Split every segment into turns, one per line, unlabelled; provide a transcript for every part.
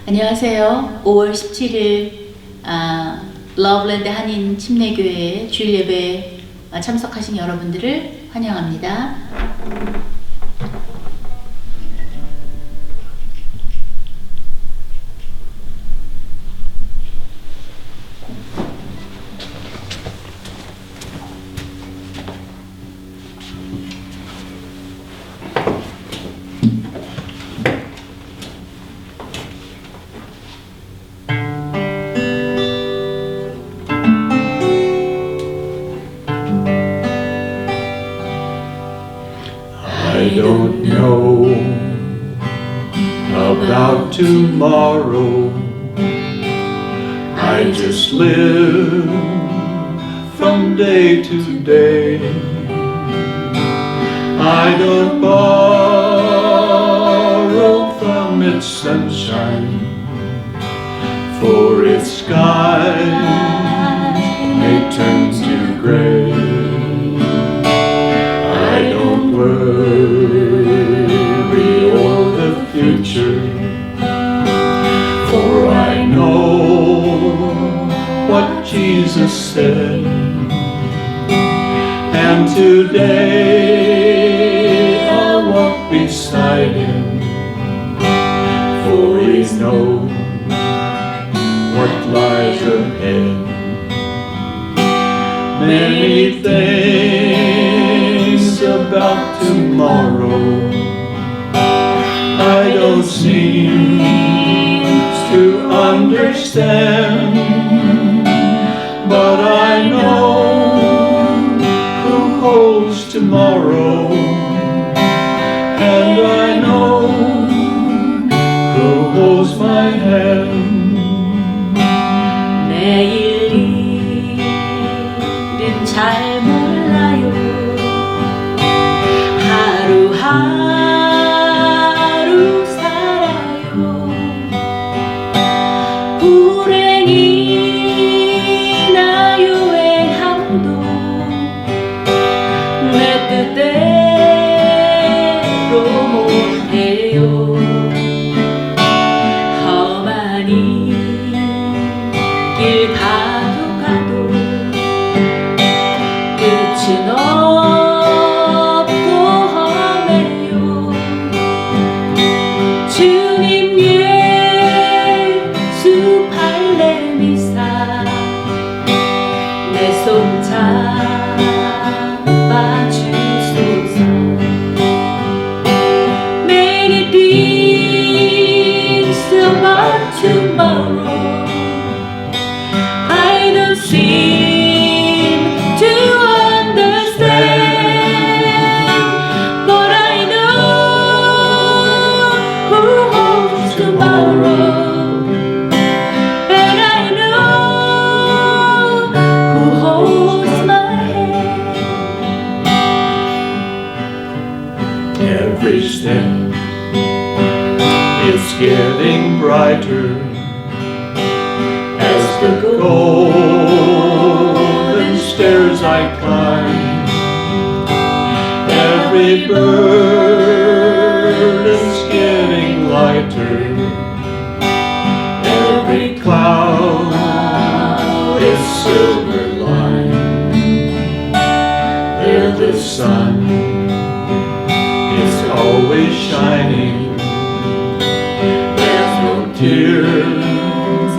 안녕하세요. 5월 17일 러브랜드 한인 침례교회 주일 예배에 참석하신 여러분들을 환영합니다.
I don't know about tomorrow. I just live from day to day. I don't borrow from its sunshine, for its skies may turn to gray. I don't worry o'er the future, for I know what Jesus said. And today I'll walk beside Him, for He knows what lies ahead. Many things about tomorrow I don't seem to understand, but I know who holds tomorrow, and I know who holds my hand.
내일은 잘 몰라요. 하루하루 살아요. 불행이나 유행함도 내 뜻대로 못해요. 험하니 길 가도 끝은 없고 험해요. 주님 예수 발레미사 내 손 잡아주소서. Many things about tomorrow I don't seem to understand, but I know who holds tomorrow, and I know who holds my hand.
Every step is getting brighter as the golden stairs I climb. Every burden's getting lighter. Every cloud is silver lined. There the sun is always shining. There's no tears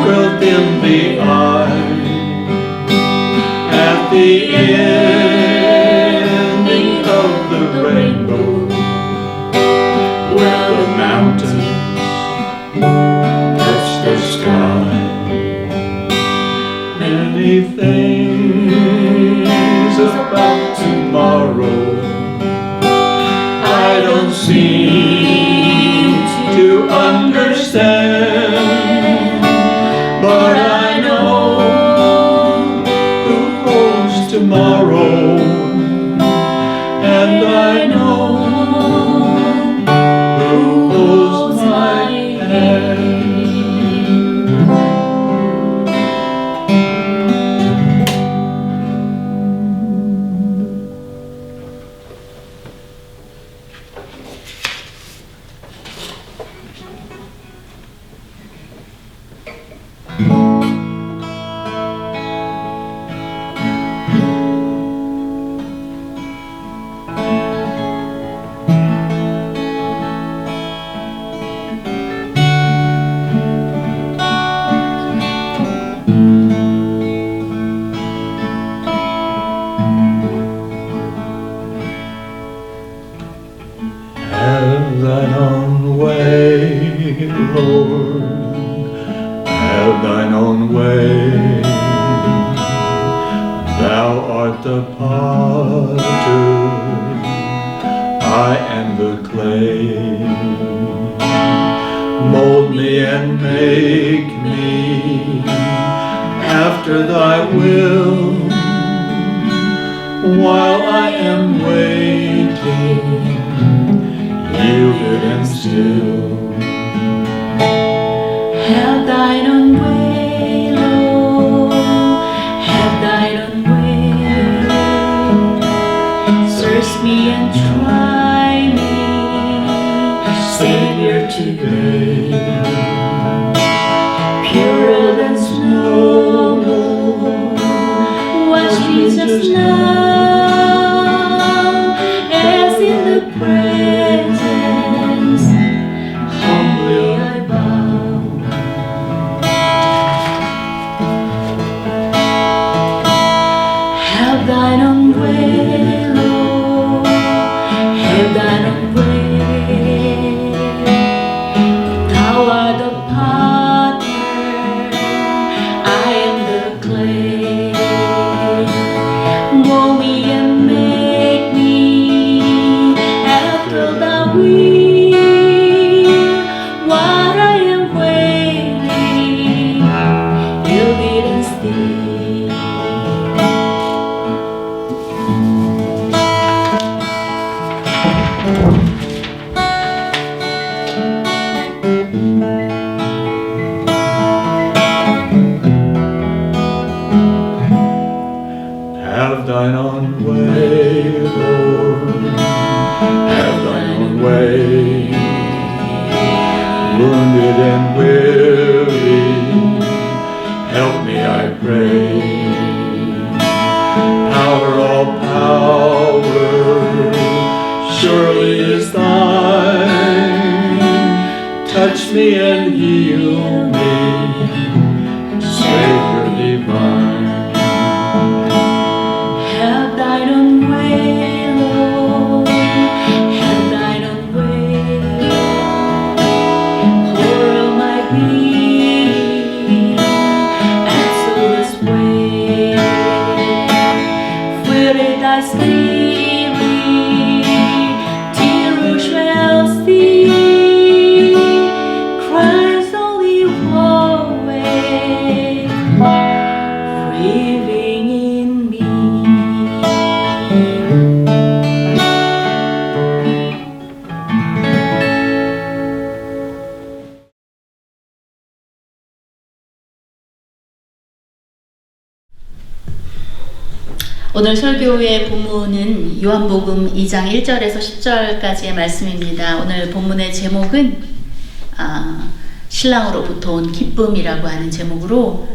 will dim the eye. At the ending of the rainbow, where the mountains touch the sky, many things about tomorrow I don't seem to understand, but I know who holds tomorrow, and I know who holds my hand. Have thine own way, Lord, have thine own way. Thou art the potter, I am the clay. Mold me and make me after thy will, while I am waiting, yielded and still.
Have thine own way, Lord, have thine own way. Search me and try me, Savior, today. Purer than snow, wash me just now, as in the presence humbly I bow. Have thine own way, Lord, have thine own way. Thou art the potter, I am the clay. Mold me and make me after thy will, while I am waiting, yielded and still.
Have thine own way, Lord, have thine own way. Wounded and weary, help me, I pray. Power, all power, surely is thine. Touch me and heal me, Savior divine.
Have thine own way, Lord, have thine own way. Pour my being, answer this way. Fill thy spirit, till shall see Christ's only way, living in me. 오늘 설교의 본문은 요한복음 2장 1절에서 10절까지의 말씀입니다. 오늘 본문의 제목은 신랑으로부터 온 기쁨이라고 하는 제목으로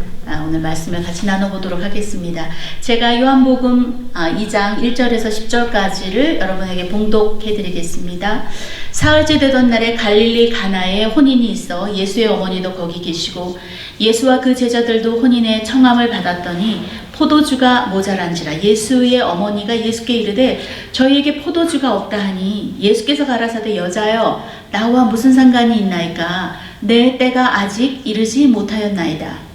오늘 말씀을 같이 나눠보도록 하겠습니다. 제가 요한복음 2장 1절에서 10절까지를 여러분에게 봉독해 드리겠습니다. 사흘째 되던 날에 갈릴리 가나에 혼인이 있어 예수의 어머니도 거기 계시고 예수와 그 제자들도 혼인의 청함을 받았더니 포도주가 모자란지라. 예수의 어머니가 예수께 이르되 저희에게 포도주가 없다 하니 예수께서 가라사대 여자여 나와 무슨 상관이 있나이까 내 때가 아직 이르지 못하였나이다.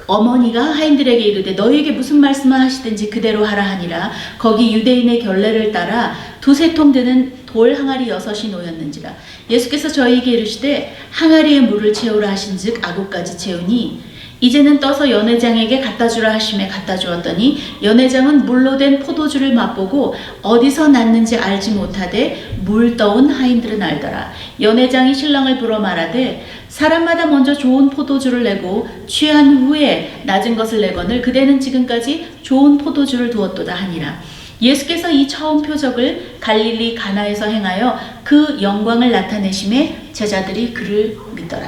어머니가 하인들에게 이르되 너희에게 무슨 말씀을 하시든지 그대로 하라 하니라. 거기 유대인의 결례를 따라 두세 통 드는 돌 항아리 6이 놓였는지라. 예수께서 저희에게 이르시되 항아리에 물을 채우라 하신즉 아구까지 채우니 이제는 떠서 연회장에게 갖다 주라 하심에 갖다 주었더니 연회장은 물로 된 포도주를 맛보고 어디서 났는지 알지 못하되 물 떠온 하인들은 알더라. 연회장이 신랑을 불러 말하되 사람마다 먼저 좋은 포도주를 내고 취한 후에 낮은 것을 내거늘 그대는 지금까지 좋은 포도주를 두었도다 하니라. 예수께서 이 처음 표적을 갈릴리 가나에서 행하여 그 영광을 나타내심에 제자들이 그를 믿더라.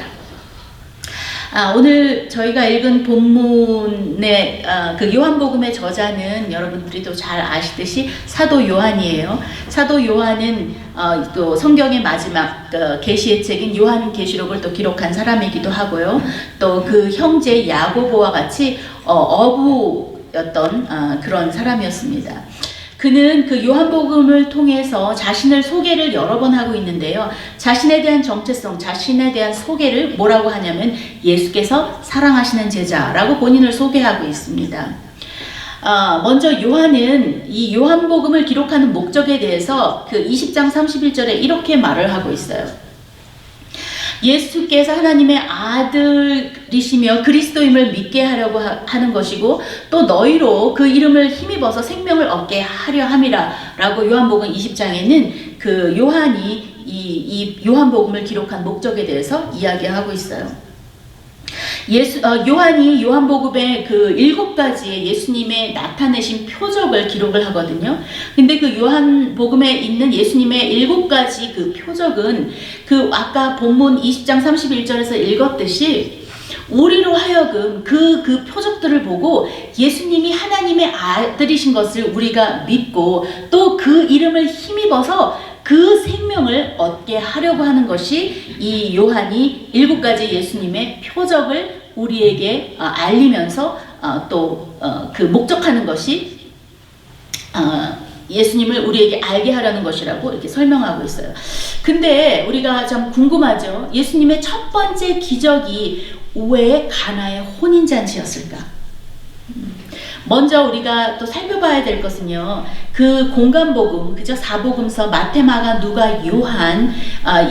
오늘 저희가 읽은 본문의 그 요한복음의 저자는 여러분들이 또 잘 아시듯이 사도 요한이에요. 사도 요한은 또 성경의 마지막 계시의 책인 요한계시록을 또 기록한 사람이기도 하고요. 또 그 형제 야고보와 같이 어부였던 그런 사람이었습니다. 그는 그 요한복음을 통해서 자신을 소개를 여러 번 하고 있는데요. 자신에 대한 정체성, 자신에 대한 소개를 뭐라고 하냐면 예수께서 사랑하시는 제자라고 본인을 소개하고 있습니다. 먼저 요한은 이 요한복음을 기록하는 목적에 대해서 그 20장 31절에 이렇게 말을 하고 있어요. 예수께서 하나님의 아들이시며 그리스도임을 믿게 하려고 하는 것이고 또 너희로 그 이름을 힘입어서 생명을 얻게 하려 함이라 라고 요한복음 20장에는 그 요한이 이 요한복음을 기록한 목적에 대해서 이야기하고 있어요. 요한이 요한복음의 그 7가지의 예수님의 나타내신 표적을 기록을 하거든요. 근데 그 요한복음에 있는 예수님의 7가지 그 표적은 그 아까 본문 20장 31절에서 읽었듯이 우리로 하여금 그 표적들을 보고 예수님이 하나님의 아들이신 것을 우리가 믿고 또 그 이름을 힘입어서 그 생명을 얻게 하려고 하는 것이 이 요한이 7가지 예수님의 표적을 우리에게 알리면서 또 그 목적하는 것이 예수님을 우리에게 알게 하려는 것이라고 이렇게 설명하고 있어요. 근데 우리가 좀 궁금하죠. 예수님의 첫 번째 기적이 왜 가나의 혼인잔치였을까? 먼저 우리가 또 살펴봐야 될 것은요. 그 공간복음, 그죠? 사복음서 마태, 마가, 누가, 요한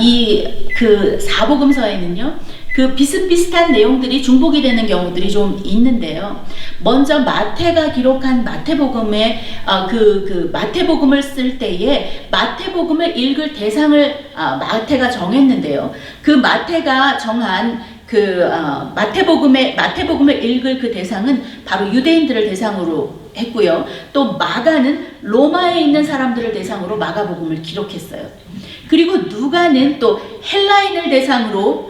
이 그 사복음서에는요. 그 비슷비슷한 내용들이 중복이 되는 경우들이 좀 있는데요. 먼저 마태가 기록한 마태복음에 그 마태복음을 쓸 때에 마태복음을 읽을 대상을 마태가 정했는데요. 그 마태가 정한 그 마태복음을 읽을 그 대상은 바로 유대인들을 대상으로 했고요. 또 마가는 로마에 있는 사람들을 대상으로 마가복음을 기록했어요. 그리고 누가는 또 헬라인을 대상으로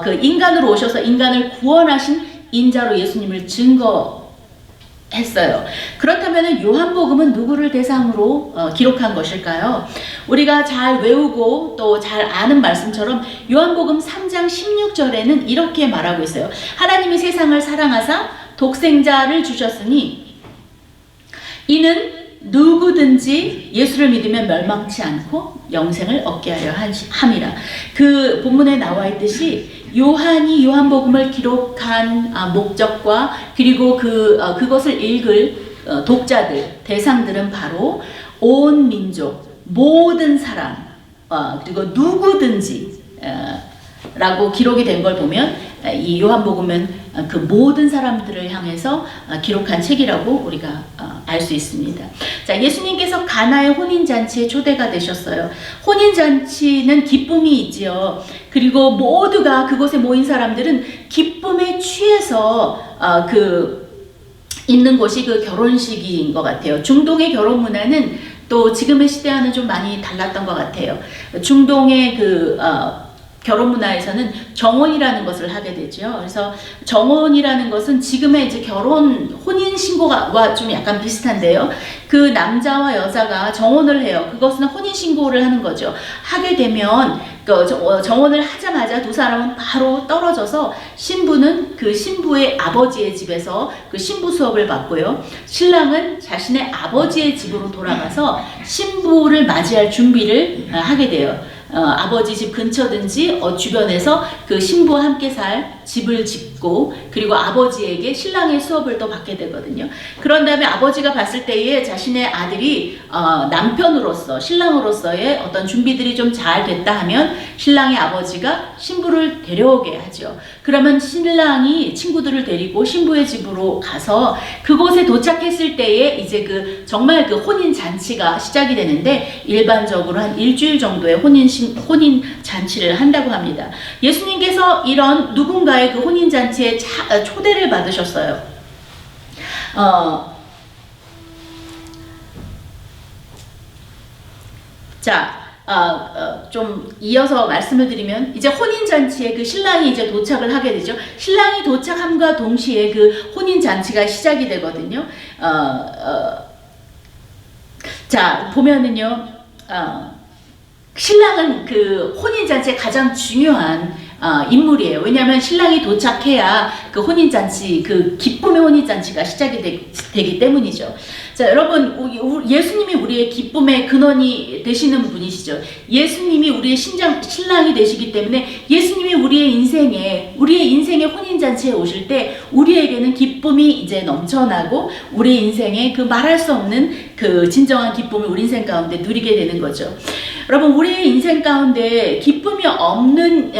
그 인간으로 오셔서 인간을 구원하신 인자로 예수님을 증거했어요. 그렇다면 요한복음은 누구를 대상으로 기록한 것일까요? 우리가 잘 외우고 또 잘 아는 말씀처럼 요한복음 3장 16절에는 이렇게 말하고 있어요. 하나님이 세상을 사랑하사 독생자를 주셨으니 이는 누구든지 예수를 믿으면 멸망치 않고 영생을 얻게 하려 함이라. 그 본문에 나와 있듯이 요한이 요한복음을 기록한 목적과 그리고 그것을 읽을 독자들, 대상들은 바로 온 민족, 모든 사람, 그리고 누구든지 라고 기록이 된 걸 보면 이 요한복음은 그 모든 사람들을 향해서 기록한 책이라고 우리가 알 수 있습니다. 자, 예수님께서 가나의 혼인잔치에 초대가 되셨어요. 혼인잔치는 기쁨이 있지요. 그리고 모두가 그곳에 모인 사람들은 기쁨에 취해서 있는 곳이 그 결혼식인 것 같아요. 중동의 결혼 문화는 또 지금의 시대와는 좀 많이 달랐던 것 같아요. 중동의 결혼 문화에서는 정혼이라는 것을 하게 되죠. 그래서 정혼이라는 것은 지금의 이제 혼인 신고와 좀 약간 비슷한데요. 그 남자와 여자가 정혼을 해요. 그것은 혼인 신고를 하는 거죠. 하게 되면 정혼을 하자마자 두 사람은 바로 떨어져서 신부는 그 신부의 아버지의 집에서 그 신부 수업을 받고요. 신랑은 자신의 아버지의 집으로 돌아가서 신부를 맞이할 준비를 하게 돼요. 아버지 집 근처든지 주변에서 그 신부와 함께 살 집을 짓고 그리고 아버지에게 신랑의 수업을 또 받게 되거든요. 그런 다음에 아버지가 봤을 때에 자신의 아들이 남편으로서 신랑으로서의 어떤 준비들이 좀 잘 됐다 하면 신랑의 아버지가 신부를 데려오게 하죠. 그러면 신랑이 친구들을 데리고 신부의 집으로 가서 그곳에 도착했을 때에 이제 정말 혼인 잔치가 시작이 되는데 일반적으로 한 일주일 정도의 혼인 잔치를 한다고 합니다. 예수님께서 이런 누군가의 그 혼인 잔치에 초대를 받으셨어요. 자, 좀 이어서 말씀을 드리면 이제 혼인잔치에 그 신랑이 이제 도착을 하게 되죠. 신랑이 도착함과 동시에 그 혼인잔치가 시작이 되거든요. 자, 보면은요, 신랑은 그 혼인잔치의 가장 중요한 인물이에요. 왜냐하면 신랑이 도착해야 그 혼인잔치, 그 기쁨의 혼인잔치가 시작이 되기 때문이죠. 자, 여러분, 예수님이 우리의 기쁨의 근원이 되시는 분이시죠. 예수님이 우리의 신랑이 되시기 때문에 예수님이 우리의 인생의 혼인잔치에 오실 때 우리에게는 기쁨이 이제 넘쳐나고 우리의 인생에 그 말할 수 없는 그 진정한 기쁨을 우리 인생 가운데 누리게 되는 거죠. 여러분, 우리의 인생 가운데 기쁨이 없는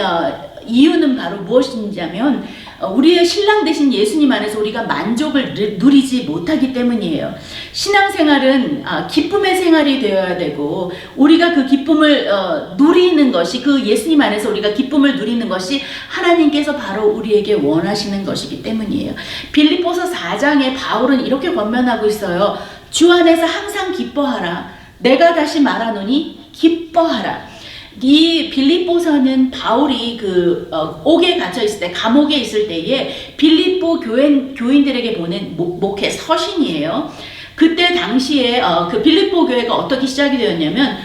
이유는 바로 무엇이냐면 우리의 신랑 되신 예수님 안에서 우리가 만족을 누리지 못하기 때문이에요. 신앙생활은 기쁨의 생활이 되어야 되고 우리가 그 기쁨을 누리는 것이, 그 예수님 안에서 우리가 기쁨을 누리는 것이 하나님께서 바로 우리에게 원하시는 것이기 때문이에요. 빌립보서 4장에 바울은 이렇게 권면하고 있어요. 주 안에서 항상 기뻐하라. 내가 다시 말하노니 기뻐하라. 이 빌립보서는 바울이 그 옥에 갇혀 있을 때, 감옥에 있을 때에 빌립보 교인들에게 보낸 목회 서신이에요. 그때 당시에 그 빌립보 교회가 어떻게 시작이 되었냐면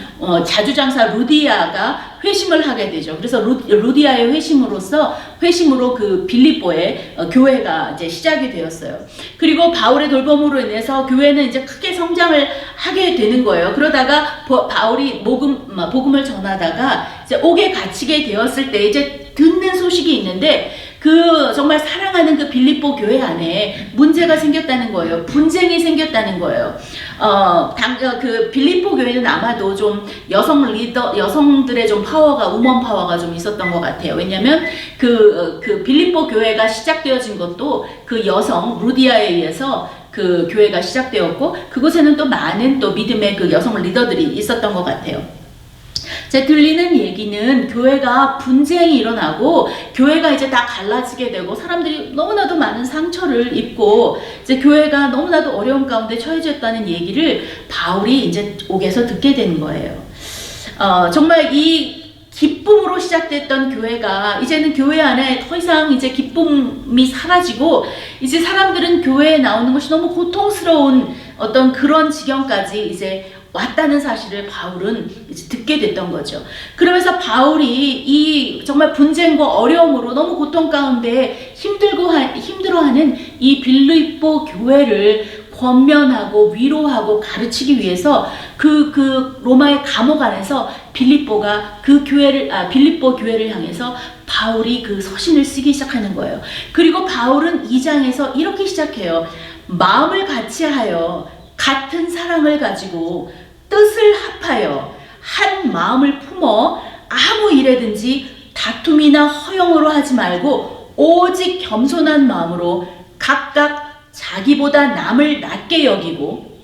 자주장사 루디아가 회심을 하게 되죠. 그래서 루디아의 회심으로 그 빌립보의 교회가 이제 시작이 되었어요. 그리고 바울의 돌봄으로 인해서 교회는 이제 크게 성장을 하게 되는 거예요. 그러다가 바울이 복음을 전하다가 이제 옥에 갇히게 되었을 때 이제 듣는 소식이 있는데 그 정말 사랑하는 그 빌립보 교회 안에 문제가 생겼다는 거예요. 분쟁이 생겼다는 거예요. 그 빌립보 교회는 아마도 좀 여성들의 좀 우먼 파워가 좀 있었던 것 같아요. 왜냐면 그 빌립보 교회가 시작되어진 것도 그 여성 루디아에 의해서 그 교회가 시작되었고 그곳에는 또 많은 또 믿음의 그 여성 리더들이 있었던 것 같아요. 제 들리는 얘기는 교회가 분쟁이 일어나고 교회가 이제 다 갈라지게 되고 사람들이 너무나도 많은 상처를 입고 이제 교회가 너무나도 어려운 가운데 처해져 있다는 얘기를 바울이 이제 옥에서 듣게 되는 거예요. 정말 이 기쁨으로 시작됐던 교회가 이제는 교회 안에 더 이상 이제 기쁨이 사라지고 이제 사람들은 교회에 나오는 것이 너무 고통스러운 어떤 그런 지경까지 이제 왔다는 사실을 바울은 이제 듣게 됐던 거죠. 그러면서 바울이 이 정말 분쟁과 어려움으로 너무 고통 가운데 힘들어하는 이 빌립보 교회를 권면하고 위로하고 가르치기 위해서 그 로마의 감옥 안에서 빌립보 교회를 향해서 바울이 그 서신을 쓰기 시작하는 거예요. 그리고 바울은 2장에서 이렇게 시작해요. 마음을 같이하여 같은 사랑을 가지고 뜻을 합하여 한 마음을 품어 아무 일에든지 다툼이나 허용으로 하지 말고 오직 겸손한 마음으로 각각 자기보다 남을 낮게 여기고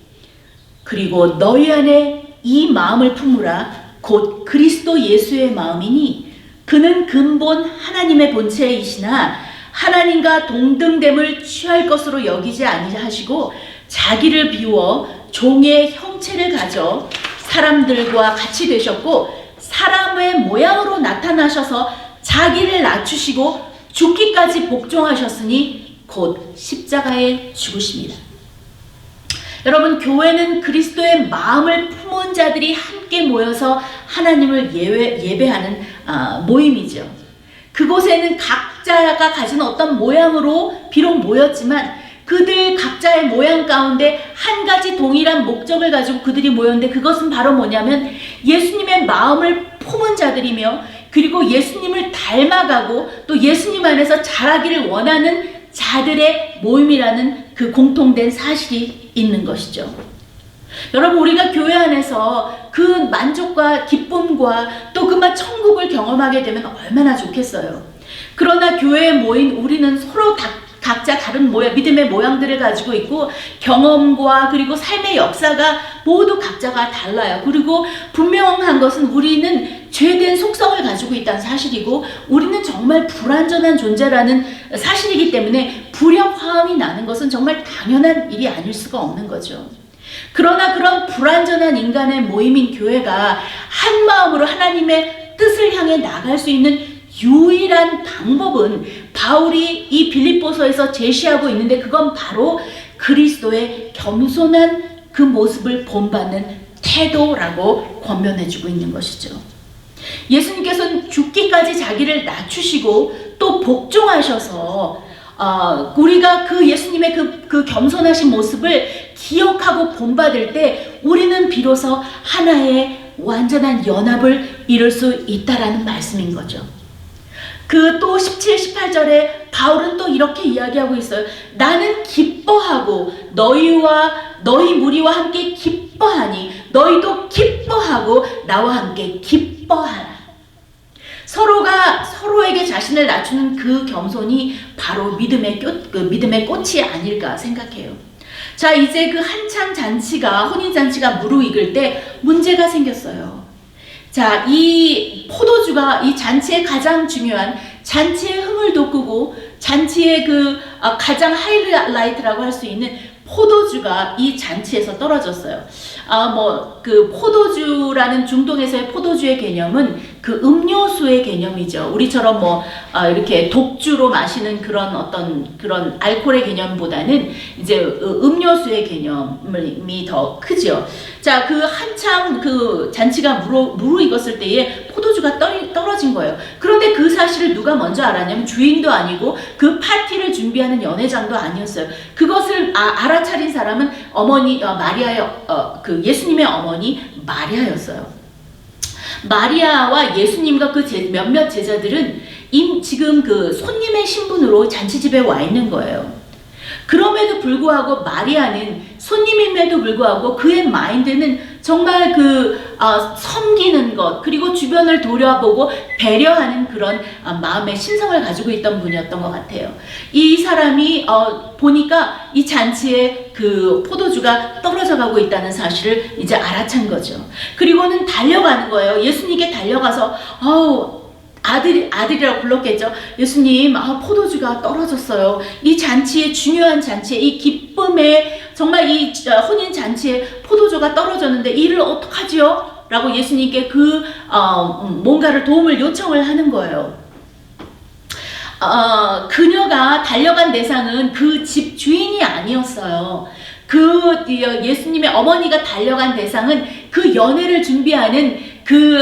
그리고 너희 안에 이 마음을 품으라 곧 그리스도 예수의 마음이니 그는 근본 하나님의 본체이시나 하나님과 동등됨을 취할 것으로 여기지 아니하시고 자기를 비워 종의 형체를 가져 사람들과 같이 되셨고 사람의 모양으로 나타나셔서 자기를 낮추시고 죽기까지 복종하셨으니 곧 십자가에 죽으십니다. 여러분, 교회는 그리스도의 마음을 품은 자들이 함께 모여서 하나님을 예배하는 모임이죠. 그곳에는 각자가 가진 어떤 모양으로 비록 모였지만 그들 각자의 모양 가운데 한 가지 동일한 목적을 가지고 그들이 모였는데 그것은 바로 뭐냐면 예수님의 마음을 품은 자들이며 그리고 예수님을 닮아가고 또 예수님 안에서 자라기를 원하는 자들의 모임이라는 그 공통된 사실이 있는 것이죠. 여러분, 우리가 교회 안에서 그 만족과 기쁨과 또 그 천국을 경험하게 되면 얼마나 좋겠어요. 그러나 교회에 모인 우리는 서로 각자 다른 믿음의 모양들을 가지고 있고 경험과 그리고 삶의 역사가 모두 각자가 달라요. 그리고 분명한 것은 우리는 죄된 속성을 가지고 있다는 사실이고 우리는 정말 불완전한 존재라는 사실이기 때문에 불협화음이 나는 것은 정말 당연한 일이 아닐 수가 없는 거죠. 그러나 그런 불완전한 인간의 모임인 교회가 한 마음으로 하나님의 뜻을 향해 나갈 수 있는 유일한 방법은 바울이 이 빌립보서에서 제시하고 있는데, 그건 바로 그리스도의 겸손한 그 모습을 본받는 태도라고 권면해주고 있는 것이죠. 예수님께서는 죽기까지 자기를 낮추시고 또 복종하셔서 우리가 그 예수님의 그 겸손하신 모습을 기억하고 본받을 때 우리는 비로소 하나의 완전한 연합을 이룰 수 있다라는 말씀인 거죠. 그 또 17, 18절에 바울은 또 이렇게 이야기하고 있어요. 나는 기뻐하고 너희 무리와 함께 기뻐하니 너희도 기뻐하고 나와 함께 기뻐하라. 서로가 서로에게 자신을 낮추는 그 겸손이 바로 믿음의 꽃이 아닐까 생각해요. 자, 이제 그 한창 잔치가, 혼인잔치가 무르익을 때 문제가 생겼어요. 자, 이 포도주가 이 잔치의 가장 중요한 잔치의 흥을 돋구고 잔치의 가장 하이라이트라고 할 수 있는 포도주가 이 잔치에서 떨어졌어요. 그 포도주라는 중동에서의 포도주의 개념은 그 음료수의 개념이죠. 우리처럼 이렇게 독주로 마시는 그런 알코올의 개념보다는 이제 음료수의 개념이 더 크죠. 자, 그 한창 그 잔치가 무르익었을 때에 포도주가 떨어진 거예요. 그런데 그 사실을 누가 먼저 알았냐면 주인도 아니고 그 파티를 준비하는 연회장도 아니었어요. 그것을 알아차린 사람은 마리아의 그 예수님의 어머니 마리아였어요. 마리아와 예수님과 그 몇몇 제자들은 지금 그 손님의 신분으로 잔치집에 와 있는 거예요. 그럼에도 불구하고 마리아는 손님임에도 불구하고 그의 마인드는 정말 섬기는 것, 그리고 주변을 돌아보고 배려하는 그런 마음의 심성을 가지고 있던 분이었던 것 같아요. 이 사람이 보니까 이 잔치에 그 포도주가 떨어져 가고 있다는 사실을 이제 알아챈 거죠. 그리고는 달려가는 거예요. 예수님께 달려가서 아들이라고 불렀겠죠. 예수님, 포도주가 떨어졌어요. 이 잔치에, 중요한 잔치에, 이 기쁨에, 정말 이 혼인 잔치에 포도주가 떨어졌는데 이를 어떡하지요? 라고 예수님께 뭔가를 도움을 요청을 하는 거예요. 그녀가 달려간 대상은 그 집 주인이 아니었어요. 예수님의 어머니가 달려간 대상은 그 연회를 준비하는 그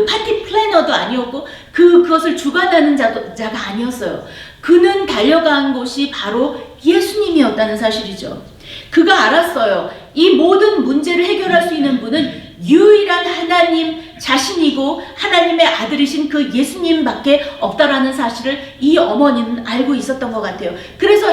파티 플래너도 아니었고 그것을 주관하는 자가 아니었어요. 그는 달려간 곳이 바로 예수님이었다는 사실이죠. 그가 알았어요. 이 모든 문제를 해결할 수 있는 분은 유일한 하나님 자신이고 하나님의 아들이신 그 예수님밖에 없다라는 사실을 이 어머니는 알고 있었던 것 같아요. 그래서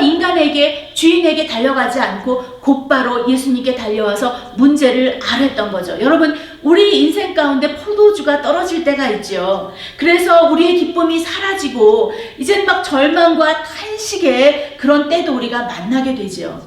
주인에게 달려가지 않고 곧바로 예수님께 달려와서 문제를 알았던 거죠. 여러분, 우리 인생 가운데 포도주가 떨어질 때가 있죠. 그래서 우리의 기쁨이 사라지고 이젠 막 절망과 탄식의 그런 때도 우리가 만나게 되죠.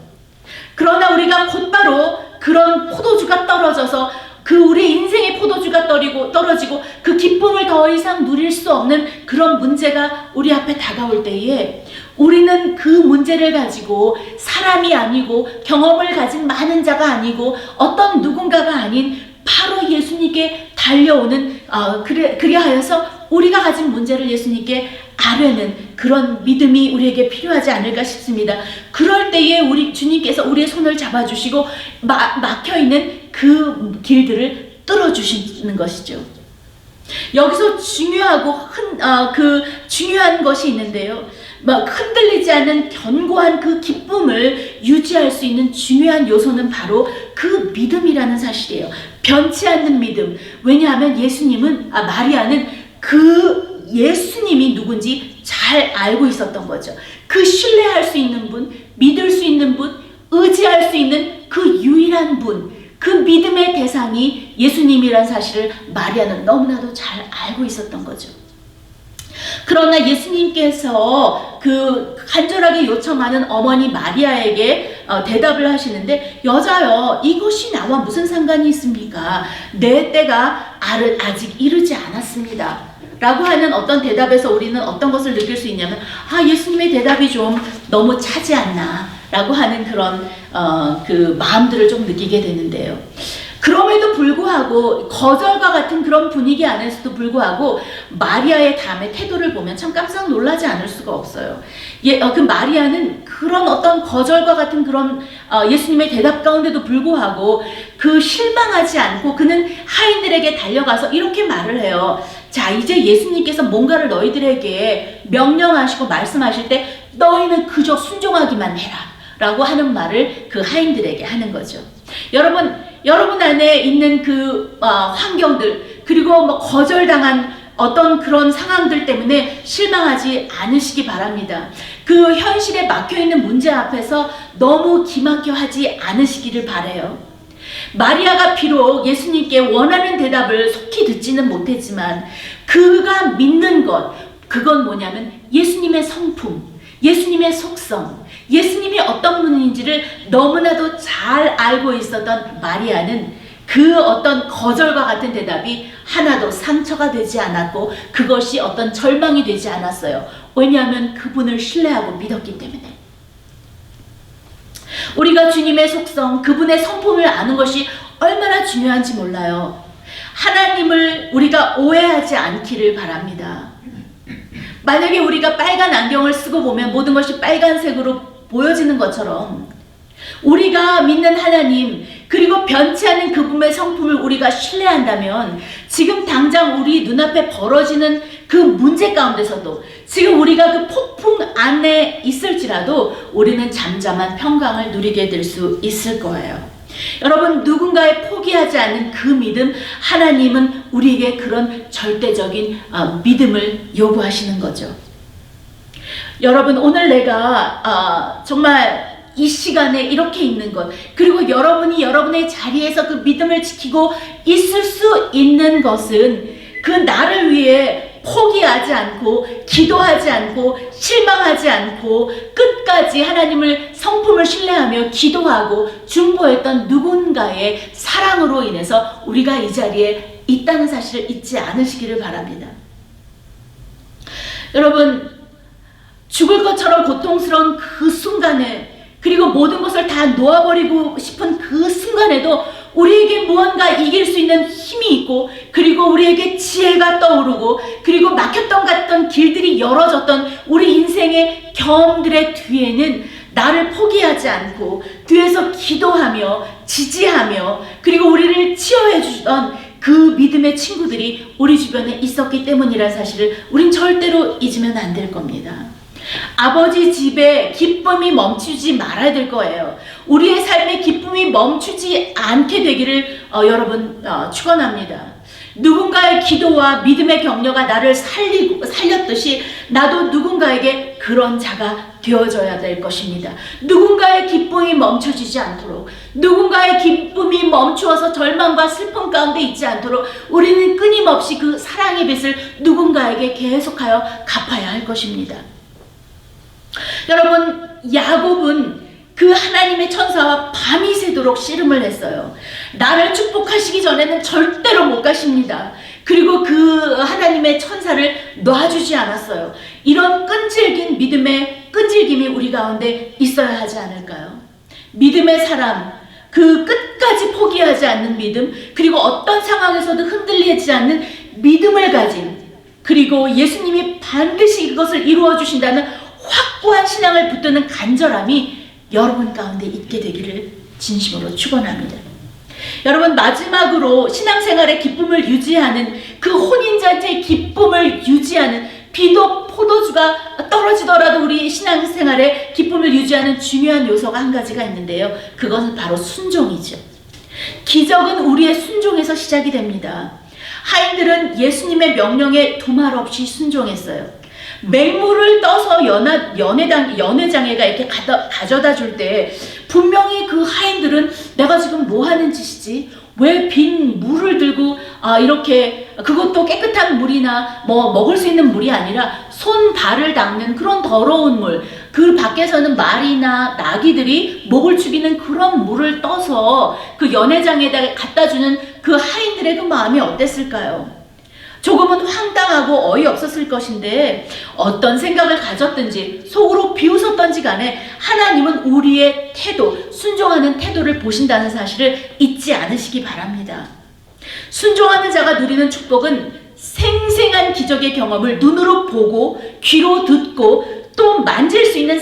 그러나 우리가 곧바로 그런 포도주가 떨어져서 우리 인생의 포도주가 떨어지고 그 기쁨을 더 이상 누릴 수 없는 그런 문제가 우리 앞에 다가올 때에 우리는 그 문제를 가지고 사람이 아니고 경험을 가진 많은 자가 아니고 어떤 누군가가 아닌 바로 예수님께 달려오는 그리하여서 우리가 가진 문제를 예수님께 아뢰는 그런 믿음이 우리에게 필요하지 않을까 싶습니다. 그럴 때에 주님께서 우리의 손을 잡아주시고 막혀있는 그 길들을 뚫어주시는 것이죠. 여기서 중요한 것이 있는데요. 흔들리지 않는 견고한 그 기쁨을 유지할 수 있는 중요한 요소는 바로 그 믿음이라는 사실이에요. 변치 않는 믿음. 왜냐하면 마리아는 그 예수님이 누군지 잘 알고 있었던 거죠. 그 신뢰할 수 있는 분, 믿을 수 있는 분, 의지할 수 있는 그 유일한 분, 그 믿음의 대상이 예수님이란 사실을 마리아는 너무나도 잘 알고 있었던 거죠. 그러나 예수님께서 간절하게 요청하는 어머니 마리아에게 대답을 하시는데, 여자여, 이것이 나와 무슨 상관이 있습니까? 내 때가 아직 이르지 않았습니다. 라고 하는 어떤 대답에서 우리는 어떤 것을 느낄 수 있냐면, 예수님의 대답이 좀 너무 차지 않나 라고 하는 그런 그 마음들을 좀 느끼게 되는데요. 그럼에도 불구하고 거절과 같은 그런 분위기 안에서도 불구하고 마리아의 다음에 태도를 보면 참 깜짝 놀라지 않을 수가 없어요. 그 마리아는 그런 어떤 거절과 같은 그런 예수님의 대답 가운데도 불구하고 그 실망하지 않고 그는 하인들에게 달려가서 이렇게 말을 해요. 자, 이제 예수님께서 뭔가를 너희들에게 명령하시고 말씀하실 때 너희는 그저 순종하기만 해라 라고 하는 말을 그 하인들에게 하는 거죠. 여러분 안에 있는 그 환경들, 그리고 뭐 거절당한 어떤 그런 상황들 때문에 실망하지 않으시기 바랍니다. 그 현실에 막혀있는 문제 앞에서 너무 기막혀 하지 않으시기를 바라요. 마리아가 비록 예수님께 원하는 대답을 속히 듣지는 못했지만 그가 믿는 것, 그건 뭐냐면 예수님의 성품, 예수님의 속성, 예수님이 어떤 분인지를 너무나도 잘 알고 있었던 마리아는 그 어떤 거절과 같은 대답이 하나도 상처가 되지 않았고 그것이 어떤 절망이 되지 않았어요. 왜냐하면 그분을 신뢰하고 믿었기 때문에. 우리가 주님의 속성, 그분의 성품을 아는 것이 얼마나 중요한지 몰라요. 하나님을 우리가 오해하지 않기를 바랍니다. 만약에 우리가 빨간 안경을 쓰고 보면 모든 것이 빨간색으로 보여지는 것처럼 우리가 믿는 하나님, 그리고 변치 않는 그분의 성품을 우리가 신뢰한다면 지금 당장 우리 눈앞에 벌어지는 그 문제 가운데서도 지금 우리가 그 폭풍 안에 있을지라도 우리는 잠잠한 평강을 누리게 될 수 있을 거예요. 여러분, 누군가의 포기하지 않는 그 믿음, 하나님은 우리에게 그런 절대적인 믿음을 요구하시는 거죠. 여러분, 오늘 내가 정말 이 시간에 이렇게 있는 것, 그리고 여러분이 여러분의 자리에서 그 믿음을 지키고 있을 수 있는 것은 그 나를 위해 포기하지 않고 기도하지 않고 실망하지 않고 끝까지 하나님을 성품을 신뢰하며 기도하고 중보했던 누군가의 사랑으로 인해서 우리가 이 자리에 있다는 사실을 잊지 않으시기를 바랍니다. 여러분, 죽을 것처럼 고통스러운 그 순간에, 그리고 모든 것을 다 놓아버리고 싶은 그 순간에도 우리에게 무언가 이길 수 있는 힘이 있고, 그리고 우리에게 지혜가 떠오르고, 그리고 막혔던 같던 길들이 열어졌던 우리 인생의 경험들의 뒤에는 나를 포기하지 않고 뒤에서 기도하며 지지하며 그리고 우리를 치유해 주던 그 믿음의 친구들이 우리 주변에 있었기 때문이라는 사실을 우린 절대로 잊으면 안 될 겁니다. 아버지 집에 기쁨이 멈추지 말아야 될 거예요. 우리의 삶의 기쁨이 멈추지 않게 되기를 여러분 축원합니다. 누군가의 기도와 믿음의 격려가 나를 살렸듯이 나도 누군가에게 그런 자가 되어져야 될 것입니다. 누군가의 기쁨이 멈춰지지 않도록, 누군가의 기쁨이 멈추어서 절망과 슬픔 가운데 있지 않도록 우리는 끊임없이 그 사랑의 빚을 누군가에게 계속하여 갚아야 할 것입니다. 여러분, 야곱은 그 하나님의 천사와 밤이 새도록 씨름을 했어요. 나를 축복하시기 전에는 절대로 못 가십니다. 그리고 그 하나님의 천사를 놔주지 않았어요. 이런 끈질긴 믿음의 끈질김이 우리 가운데 있어야 하지 않을까요? 믿음의 사람, 그 끝까지 포기하지 않는 믿음, 그리고 어떤 상황에서도 흔들리지 않는 믿음을 가진, 그리고 예수님이 반드시 그것을 이루어 주신다는 확고한 신앙을 붙드는 간절함이 여러분 가운데 있게 되기를 진심으로 축원합니다. 여러분, 마지막으로 신앙생활의 기쁨을 유지하는, 그 혼인잔치의 기쁨을 유지하는, 비록 포도주가 떨어지더라도 우리 신앙생활의 기쁨을 유지하는 중요한 요소가 한 가지가 있는데요. 그것은 바로 순종이죠. 기적은 우리의 순종에서 시작이 됩니다. 하인들은 예수님의 명령에 두말 없이 순종했어요. 맹물을 떠서 연회장에가 이렇게 가져다 줄 때 분명히 그 하인들은 내가 지금 뭐 하는 짓이지? 왜 빈 물을 들고 이렇게, 그것도 깨끗한 물이나 뭐 먹을 수 있는 물이 아니라 손 발을 닦는 그런 더러운 물, 그 밖에서는 말이나 나귀들이 목을 축이는 그런 물을 떠서 그 연회장에다 갖다 주는 그 하인들의 그 마음이 어땠을까요? 조금은 황당하고 어이없었을 것인데 어떤 생각을 가졌든지 속으로 비웃었던지 간에 하나님은 우리의 태도, 순종하는 태도를 보신다는 사실을 잊지 않으시기 바랍니다. 순종하는 자가 누리는 축복은 생생한 기적의 경험을 눈으로 보고 귀로 듣고 또 만질 수 있는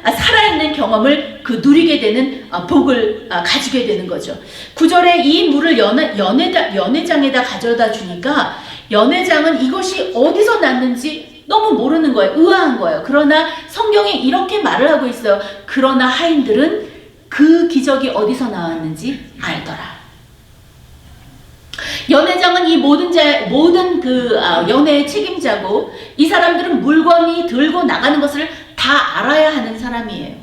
살아있는 경험을 누리게 되는 복을 가지게 되는 거죠. 9절에 이 물을 연회장에다 가져다 주니까 연회장은 이것이 어디서 났는지 너무 모르는 거예요. 의아한 거예요. 그러나 성경에 이렇게 말을 하고 있어요. 그러나 하인들은 그 기적이 어디서 나왔는지 알더라. 연회장은 이 모든 연회의 책임자고, 이 사람들은 물건이 들고 나가는 것을 다 알아야 하는 사람이에요.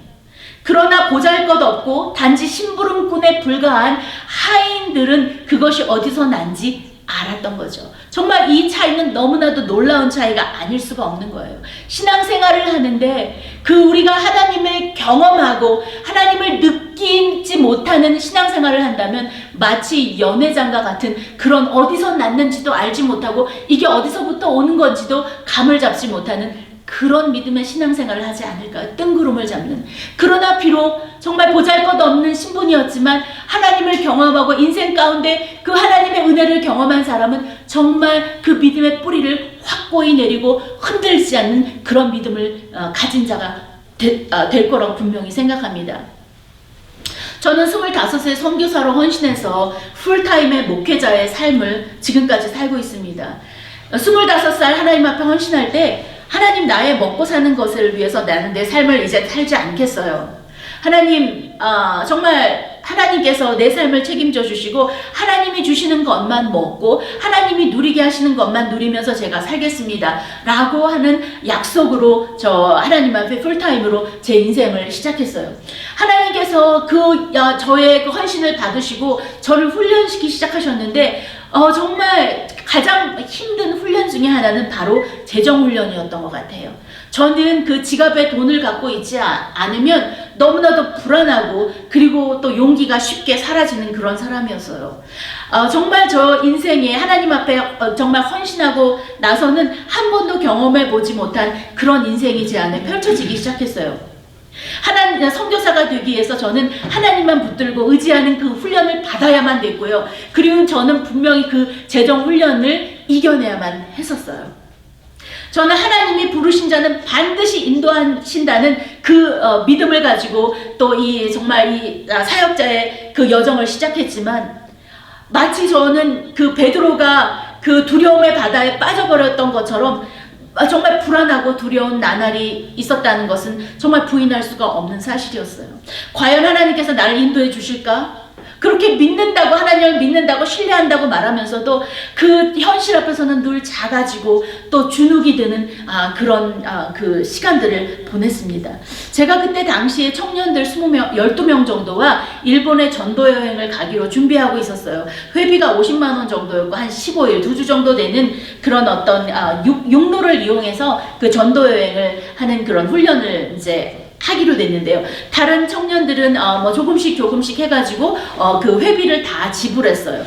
그러나 보잘것없고 단지 심부름꾼에 불과한 하인들은 그것이 어디서 난지 알았던 거죠. 정말 이 차이는 너무나도 놀라운 차이가 아닐 수가 없는 거예요. 신앙생활을 하는데 우리가 하나님을 경험하고 하나님을 느끼지 못하는 신앙생활을 한다면 마치 연회장과 같은 그런 어디서 났는지도 알지 못하고 이게 어디서부터 오는 건지도 감을 잡지 못하는 그런 믿음의 신앙생활을 하지 않을까요? 뜬구름을 잡는. 그러나 비록 정말 보잘것없는 신분이었지만 하나님을 경험하고 인생 가운데 그 하나님의 은혜를 경험한 사람은 정말 그 믿음의 뿌리를 확고히 내리고 흔들지 않는 그런 믿음을 가진 자가 될 거라고 분명히 생각합니다. 저는 25세 선교사로 헌신해서 풀타임의 목회자의 삶을 지금까지 살고 있습니다. 25살 하나님 앞에 헌신할 때 하나님, 나의 먹고 사는 것을 위해서 나는 내 삶을 이제 살지 않겠어요. 하나님, 정말 하나님께서 내 삶을 책임져 주시고 하나님이 주시는 것만 먹고 하나님이 누리게 하시는 것만 누리면서 제가 살겠습니다 라고 하는 약속으로 저 하나님 앞에 풀타임으로 제 인생을 시작했어요. 하나님께서 저의 헌신을 받으시고 저를 훈련시키기 시작하셨는데 정말 가장 힘든 훈련 중에 하나는 바로 재정훈련이었던 것 같아요. 저는 그 지갑에 돈을 갖고 있지 않으면 너무나도 불안하고 그리고 또 용기가 쉽게 사라지는 그런 사람이었어요. 정말 저 인생에 하나님 앞에 정말 헌신하고 나서는 한 번도 경험해 보지 못한 그런 인생이 제 안에 펼쳐지기 시작했어요. 선교사가 되기 위해서 저는 하나님만 붙들고 의지하는 그 훈련을 받아야만 됐고요. 그리고 저는 분명히 그 재정 훈련을 이겨내야만 했었어요. 저는 하나님이 부르신 자는 반드시 인도하신다는 그 믿음을 가지고 또 정말 이 사역자의 그 여정을 시작했지만 마치 저는 그 베드로가 그 두려움의 바다에 빠져버렸던 것처럼 정말 불안하고 두려운 나날이 있었다는 것은 정말 부인할 수가 없는 사실이었어요. 과연 하나님께서 나를 인도해 주실까? 그렇게 믿는다고, 하나님을 믿는다고, 신뢰한다고 말하면서도 그 현실 앞에서는 늘 작아지고 또 주눅이 드는 그런 그 시간들을 보냈습니다. 제가 그때 당시에 청년들 12명 정도와 일본의 전도 여행을 가기로 준비하고 있었어요. 회비가 50만 원 정도였고 한 15일, 2주 정도 되는 그런 어떤 육로를 이용해서 그 전도 여행을 하는 그런 훈련을 이제 하기로 됐는데요. 다른 청년들은 조금씩 해가지고 그 회비를 다 지불했어요.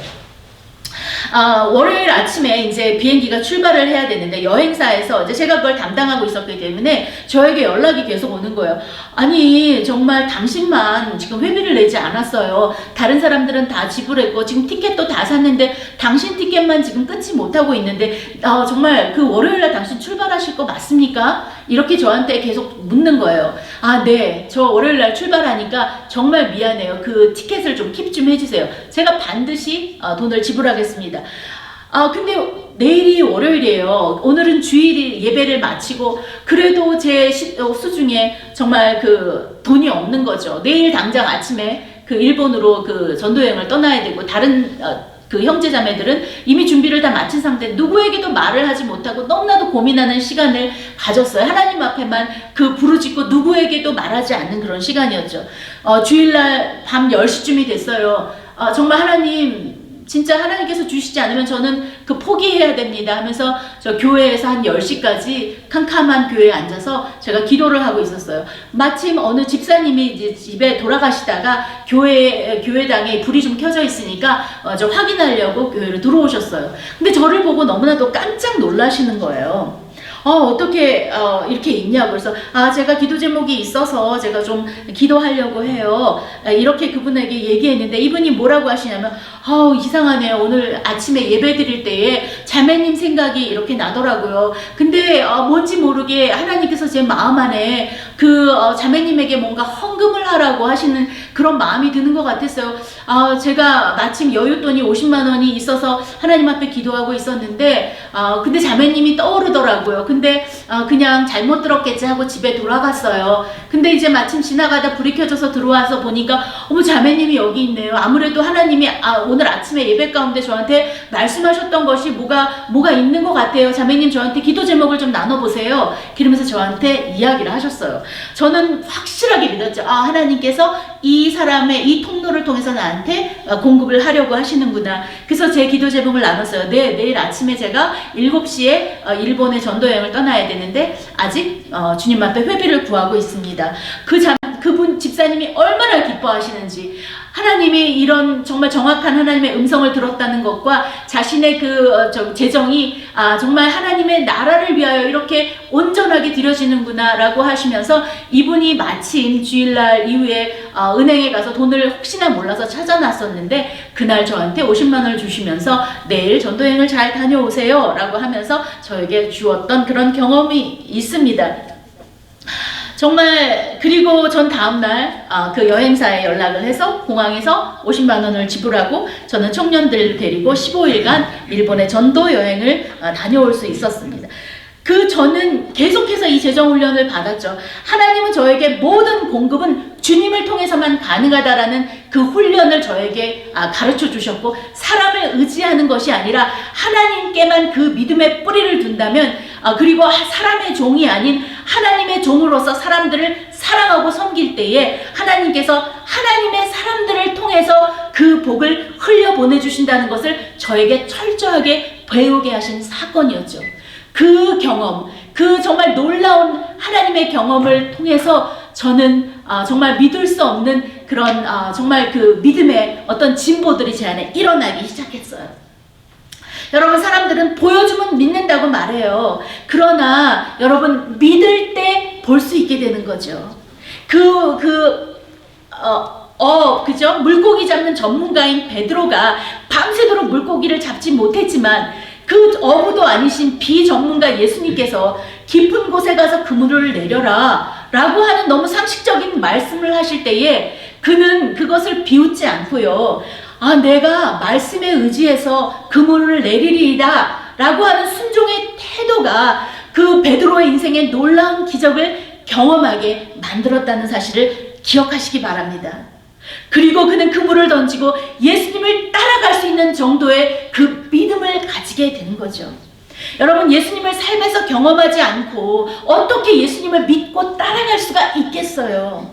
월요일 아침에 이제 비행기가 출발을 해야 되는데 여행사에서 이제 제가 그걸 담당하고 있었기 때문에 저에게 연락이 계속 오는 거예요. 아니 정말 당신만 지금 회비를 내지 않았어요. 다른 사람들은 다 지불했고 지금 티켓도 다 샀는데 당신 티켓만 지금 끊지 못하고 있는데 정말 그 월요일날 당신 출발하실 거 맞습니까? 이렇게 저한테 계속 묻는 거예요. 네, 저 월요일날 출발하니까 정말 미안해요. 그 티켓을 좀 킵 좀 해주세요. 제가 반드시 돈을 지불하겠습니다. 근데 내일이 월요일이에요. 오늘은 주일 예배를 마치고 그래도 제 수중에 정말 그 돈이 없는 거죠. 내일 당장 아침에 그 일본으로 그 전도여행을 떠나야 되고 다른 그 형제자매들은 이미 준비를 다 마친 상태, 누구에게도 말을 하지 못하고 너무나도 고민하는 시간을 가졌어요. 하나님 앞에만 그 부르짖고 누구에게도 말하지 않는 그런 시간이었죠. 주일날 밤 10시쯤이 됐어요. 정말 하나님 진짜 하나님께서 주시지 않으면 저는 그 포기해야 됩니다 하면서 저 교회에서 한 10시까지 캄캄한 교회에 앉아서 제가 기도를 하고 있었어요. 마침 어느 집사님이 이제 집에 돌아가시다가 교회당에 불이 좀 켜져 있으니까 저 확인하려고 교회로 들어오셨어요. 근데 저를 보고 너무나도 깜짝 놀라시는 거예요. 어떻게 이렇게 있냐고. 그래서 제가 기도 제목이 있어서 제가 좀 기도하려고 해요. 이렇게 그분에게 얘기했는데 이분이 뭐라고 하시냐면 이상하네요. 오늘 아침에 예배 드릴 때에 자매님 생각이 이렇게 나더라고요. 근데 뭔지 모르게 하나님께서 제 마음 안에 그 자매님에게 뭔가 헌금을 하라고 하시는 그런 마음이 드는 것 같았어요. 제가 마침 여윳돈이 50만 원이 있어서 하나님 앞에 기도하고 있었는데 근데 자매님이 떠오르더라고요. 근데 그냥 잘못 들었겠지 하고 집에 돌아갔어요. 근데 이제 마침 지나가다 불이 켜져서 들어와서 보니까 어머, 자매님이 여기 있네요. 아무래도 하나님이 오늘 아침에 예배 가운데 저한테 말씀하셨던 것이 뭐가 있는 것 같아요. 자매님 저한테 기도 제목을 좀 나눠보세요. 그러면서 저한테 이야기를 하셨어요. 저는 확실하게 믿었죠. 하나님께서 이 사람의 이 통로를 통해서 나한테 공급을 하려고 하시는구나. 그래서 제 기도 제목을 나눴어요. 내일 아침에 제가 7시에 일본에 전도여행을 떠나야 되는데 아직 주님 앞에 회비를 구하고 있습니다. 그분 집사님이 얼마나 기뻐하시는지, 하나님이 이런 정말 정확한 하나님의 음성을 들었다는 것과 자신의 재정이 정말 하나님의 나라를 위하여 이렇게 온전하게 드려지는구나 라고 하시면서 이분이 마침 주일날 이후에 은행에 가서 돈을 혹시나 몰라서 찾아놨었는데 그날 저한테 50만 원을 주시면서 내일 전도여행을 잘 다녀오세요 라고 하면서 저에게 주었던 그런 경험이 있습니다. 정말. 그리고 전 다음날 그 여행사에 연락을 해서 공항에서 50만 원을 지불하고 저는 청년들을 데리고 15일간 일본의 전도 여행을 다녀올 수 있었습니다. 저는 계속해서 이 재정훈련을 받았죠. 하나님은 저에게 모든 공급은 주님을 통해서만 가능하다라는 그 훈련을 저에게 가르쳐 주셨고, 사람을 의지하는 것이 아니라 하나님께만 그 믿음의 뿌리를 둔다면, 그리고 사람의 종이 아닌 하나님의 종으로서 사람들을 사랑하고 섬길 때에 하나님께서 하나님의 사람들을 통해서 그 복을 흘려보내주신다는 것을 저에게 철저하게 배우게 하신 사건이었죠. 그 경험, 그 정말 놀라운 하나님의 경험을 통해서 저는 정말 믿을 수 없는 그런 정말 그 믿음의 어떤 진보들이 제 안에 일어나기 시작했어요. 여러분, 사람들은 보여주면 믿는다고 말해요. 그러나 여러분, 믿을 때 볼 수 있게 되는 거죠. 그죠? 물고기 잡는 전문가인 베드로가 밤새도록 물고기를 잡지 못했지만 그 어부도 아니신 비전문가 예수님께서 깊은 곳에 가서 그물을 내려라 라고 하는 너무 상식적인 말씀을 하실 때에 그는 그것을 비웃지 않고요. 내가 말씀에 의지해서 그물을 내리리이다 라고 하는 순종의 태도가 그 베드로의 인생에 놀라운 기적을 경험하게 만들었다는 사실을 기억하시기 바랍니다. 그리고 그는 그물을 던지고 예수님을 따라갈 수 있는 정도의 그 믿음을 가지게 되는 거죠. 여러분, 예수님을 삶에서 경험하지 않고 어떻게 예수님을 믿고 따라갈 수가 있겠어요?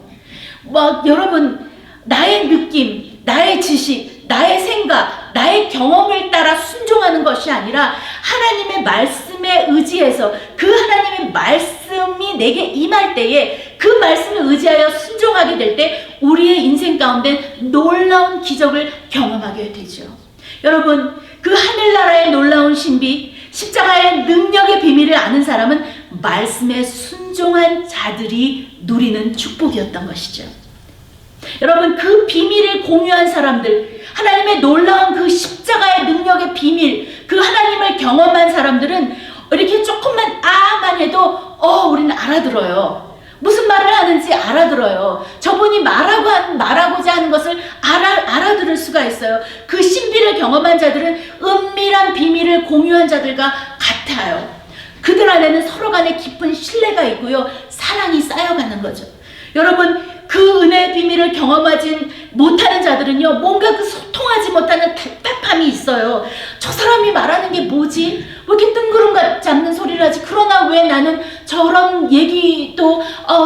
여러분, 나의 느낌, 나의 지식, 나의 생각, 나의 경험을 따라 순종하는 것이 아니라 하나님의 말씀에 의지해서 그 하나님의 말씀이 내게 임할 때에 그 말씀을 의지하여 순종하게 될 때 우리의 인생 가운데 놀라운 기적을 경험하게 되죠. 여러분, 그 하늘나라의 놀라운 신비, 십자가의 능력의 비밀을 아는 사람은 말씀에 순종한 자들이 누리는 축복이었던 것이죠. 여러분, 그 비밀을 공유한 사람들, 하나님의 놀라운 그 십자가의 능력의 비밀, 그 하나님을 경험한 사람들은 이렇게 조금만 해도 우리는 알아들어요. 무슨 말을 하는지 알아들어요. 저분이 말하고자 하는 것을 알아들을 수가 있어요. 그 신비를 경험한 자들은 은밀한 비밀을 공유한 자들과 같아요. 그들 안에는 서로 간에 깊은 신뢰가 있고요. 사랑이 쌓여가는 거죠. 여러분, 그 은혜의 비밀을 경험하지 못하는 자들은요, 뭔가 그 소통하지 못하는 답답함이 있어요. 저 사람이 말하는 게 뭐지? 왜 이렇게 뜬구름 잡는 소리를 하지? 그러나 왜 나는 저런 얘기도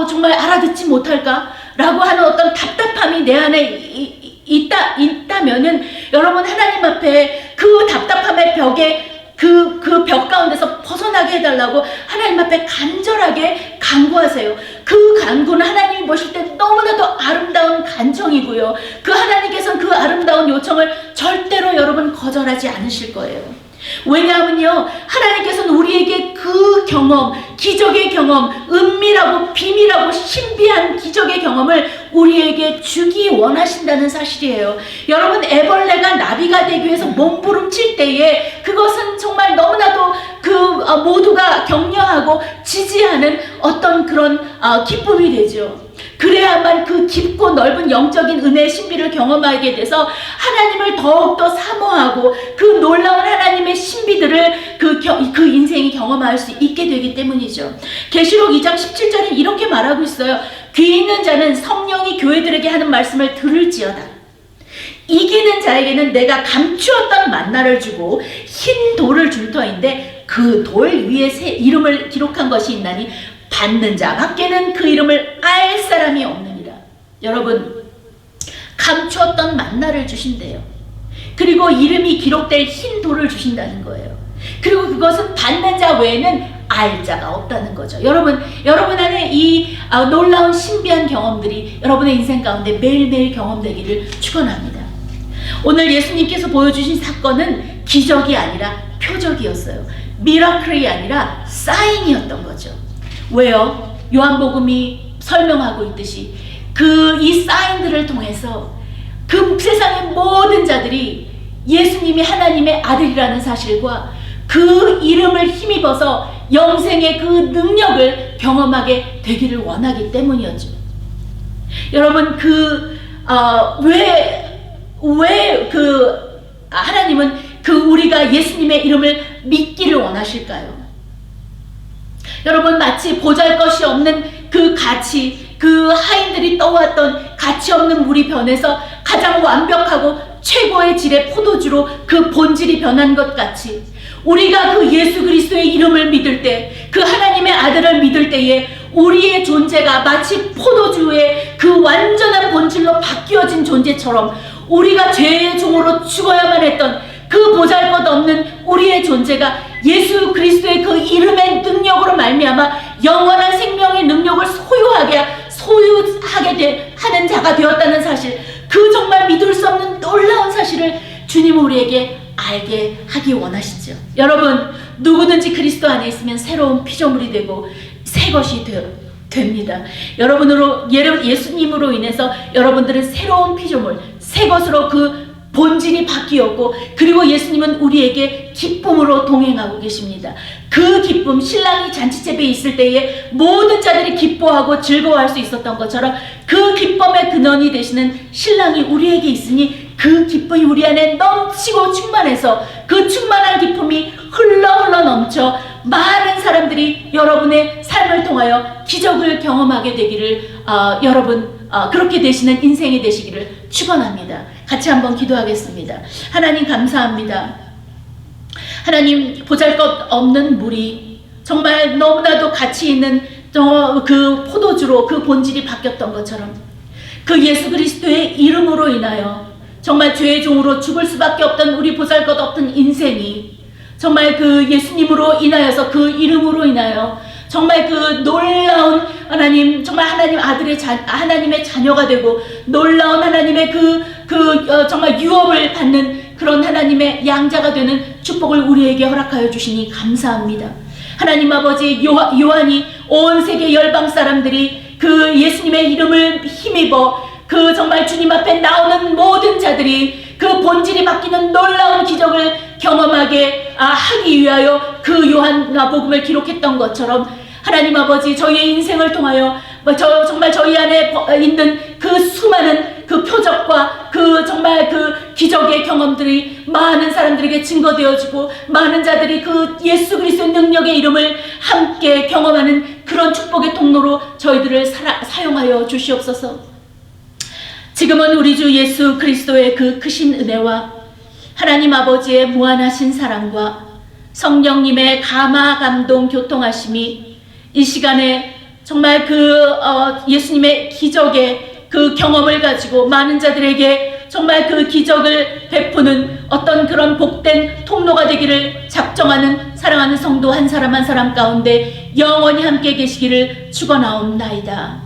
정말 알아듣지 못할까? 라고 하는 어떤 답답함이 내 안에 있다면은 여러분 하나님 앞에 그 답답함의 벽에 그 벽 가운데서 벗어나게 해달라고 하나님 앞에 간절하게 간구하세요. 그 간구는 하나님이 보실 때 너무나도 아름다운 간청이고요. 그 하나님께서는 그 아름다운 요청을 절대로 여러분 거절하지 않으실 거예요. 왜냐하면요, 하나님께서는 우리에게 그 경험, 기적의 경험, 은밀하고 비밀하고 신비한 기적의 경험을 우리에게 주기 원하신다는 사실이에요. 여러분, 애벌레가 나비가 되기 위해서 몸부림칠 때에 그것은 정말 너무나도 모두가 격려하고 지지하는 어떤 그런 기쁨이 되죠. 그래야만 그 깊고 넓은 영적인 은혜의 신비를 경험하게 돼서 하나님을 더욱더 사모하고 그 놀라운 하나님의 신비들을 그 인생이 경험할 수 있게 되기 때문이죠. 계시록 2장 17절에 이렇게 말하고 있어요. 귀 있는 자는 성령이 교회들에게 하는 말씀을 들을지어다. 이기는 자에게는 내가 감추었던 만나를 주고 흰 돌을 줄 터인데 그 돌 위에 새 이름을 기록한 것이 있나니 받는 자 밖에는 그 이름을 알 사람이 없느니라. 여러분, 감추었던 만나를 주신대요. 그리고 이름이 기록될 흰 돌을 주신다는 거예요. 그리고 그것은 받는 자 외에는 알 자가 없다는 거죠. 여러분 안에 이 놀라운 신비한 경험들이 여러분의 인생 가운데 매일매일 경험되기를 축원합니다. 오늘 예수님께서 보여주신 사건은 기적이 아니라 표적이었어요. 미라클이 아니라 사인이었던 거죠. 왜요? 요한복음이 설명하고 있듯이 이 사인들을 통해서 그 세상의 모든 자들이 예수님이 하나님의 아들이라는 사실과 그 이름을 힘입어서 영생의 그 능력을 경험하게 되기를 원하기 때문이었죠. 여러분, 하나님은 우리가 예수님의 이름을 믿기를 원하실까요? 여러분, 마치 보잘것이 없는 그 가치, 그 하인들이 떠왔던 가치 없는 물이 변해서 가장 완벽하고 최고의 질의 포도주로 그 본질이 변한 것 같이 우리가 그 예수 그리스도의 이름을 믿을 때, 그 하나님의 아들을 믿을 때에 우리의 존재가 마치 포도주의 그 완전한 본질로 바뀌어진 존재처럼 우리가 죄의 종으로 죽어야만 했던 그 보잘것없는 우리의 존재가 예수 그리스도의 그 이름의 능력으로 말미암아 영원한 생명의 능력을 소유하게 하는 자가 되었다는 사실, 그 정말 믿을 수 없는 놀라운 사실을 주님은 우리에게 알게 하기 원하시죠. 여러분, 누구든지 그리스도 안에 있으면 새로운 피조물이 되고 새 것이 됩니다. 예수님으로 인해서 여러분들은 새로운 피조물, 새 것으로 그 본질이 바뀌었고, 그리고 예수님은 우리에게 기쁨으로 동행하고 계십니다. 그 기쁨, 신랑이 잔치집에 있을 때에 모든 자들이 기뻐하고 즐거워할 수 있었던 것처럼 그 기쁨의 근원이 되시는 신랑이 우리에게 있으니 그 기쁨이 우리 안에 넘치고 충만해서 그 충만한 기쁨이 흘러 넘쳐 많은 사람들이 여러분의 삶을 통하여 기적을 경험하게 되기를 그렇게 되시는 인생이 되시기를 축원합니다. 같이 한번 기도하겠습니다. 하나님, 감사합니다. 하나님, 보잘것없는 물이 정말 너무나도 가치 있는 그 포도주로 그 본질이 바뀌었던 것처럼 그 예수 그리스도의 이름으로 인하여 정말 죄의 종으로 죽을 수밖에 없던 우리 보잘것없던 인생이 정말 그 예수님으로 인하여서, 그 이름으로 인하여 정말 그 놀라운 하나님, 정말 하나님의 자녀가 되고 놀라운 하나님의 정말 유업을 받는 그런 하나님의 양자가 되는 축복을 우리에게 허락하여 주시니 감사합니다. 하나님 아버지, 요한이 온 세계 열방 사람들이 그 예수님의 이름을 힘입어 그 정말 주님 앞에 나오는 모든 자들이 그 본질이 바뀌는 놀라운 기적을 경험하게 하기 위하여 그 요한복음을 기록했던 것처럼 하나님 아버지, 저희의 인생을 통하여 정말 저희 안에 있는 그 수많은 그 표적과 그 정말 그 기적의 경험들이 많은 사람들에게 증거되어지고 많은 자들이 그 예수 그리스도의 능력의 이름을 함께 경험하는 그런 축복의 통로로 저희들을 사용하여 주시옵소서. 지금은 우리 주 예수 그리스도의 그 크신 은혜와 하나님 아버지의 무한하신 사랑과 성령님의 감화 감동 교통하심이 이 시간에 정말 예수님의 기적의 그 경험을 가지고 많은 자들에게 정말 그 기적을 베푸는 어떤 그런 복된 통로가 되기를 작정하는 사랑하는 성도 한 사람 한 사람 가운데 영원히 함께 계시기를 축원하옵나이다.